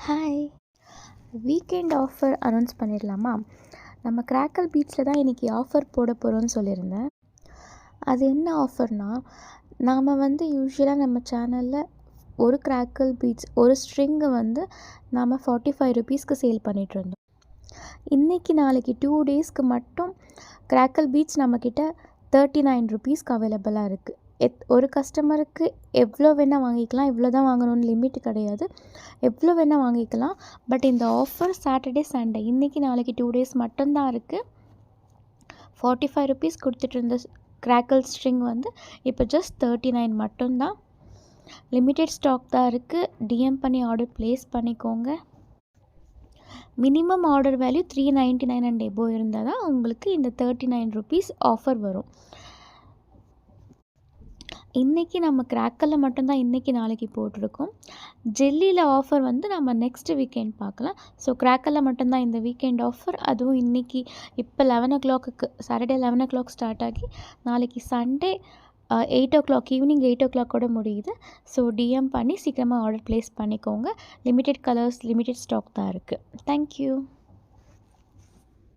Hi! Weekend offer announce பண்ணிடலாமா? நம்ம crackle பீட்ஸில் தான் இன்றைக்கி ஆஃபர் போட போகிறோம்னு சொல்லியிருந்தேன். அது என்ன ஆஃபர்னால், நாம் யூசுவலாக நம்ம சேனலில் ஒரு கிராக்கல் பீட்ஸ் ஒரு ஸ்ட்ரிங்கை நாம் 45 ருபீஸ்க்கு சேல் பண்ணிகிட்ருந்தோம். இன்றைக்கி நாளைக்கு 2 டேஸ்க்கு மட்டும் கிராக்கல் பீட்ஸ் நம்மக்கிட்ட 39 ருபீஸ்க்கு அவைலபிளாக இருக்குது. ஒரு கஸ்டமருக்கு எவ்வளோ வேணால் வாங்கிக்கலாம், இவ்வளோ தான் வாங்கணும்னு லிமிட் கிடையாது. எவ்வளோ வேணால் வாங்கிக்கலாம். பட் இந்த ஆஃபர் சாட்டர்டே சண்டே இன்றைக்கி நாளைக்கு 2 டேஸ் மட்டும்தான் இருக்குது. 45 ருபீஸ் கொடுத்துட்ருந்த கிராக்கல் ஸ்ட்ரிங் இப்போ ஜஸ்ட் 39 மட்டும்தான். லிமிட்டெட் ஸ்டாக் தான் இருக்குது. டிஎம் பண்ணி ஆர்டர் ப்ளேஸ் பண்ணிக்கோங்க. Minimum order value 399 and above இருந்தால் தான் உங்களுக்கு இந்த 39 ருபீஸ் ஆஃபர் வரும். இன்றைக்கி நம்ம கிராக்கலில் மட்டும்தான் இன்றைக்கி நாளைக்கு போட்டிருக்கோம். ஜெல்லியில் ஆஃபர் நம்ம நெக்ஸ்ட் வீக்கெண்ட் பார்க்கலாம். ஸோ கிராக்கலில் மட்டும்தான் இந்த வீக்கெண்ட் ஆஃபர். அதுவும் இன்றைக்கி இப்போ 11 o'clock சாட்டர்டே 11 o'clock ஸ்டார்ட் ஆகி நாளைக்கு சண்டே 8 o'clock ஈவினிங் 8 o'clock முடியுது. ஸோ டிஎம் பண்ணி சீக்கிரமாக ஆர்டர் ப்ளேஸ் பண்ணிக்கோங்க. லிமிட்டெட் கலர்ஸ் லிமிட்டெட் ஸ்டாக் தான் இருக்குது. தேங்க்யூ.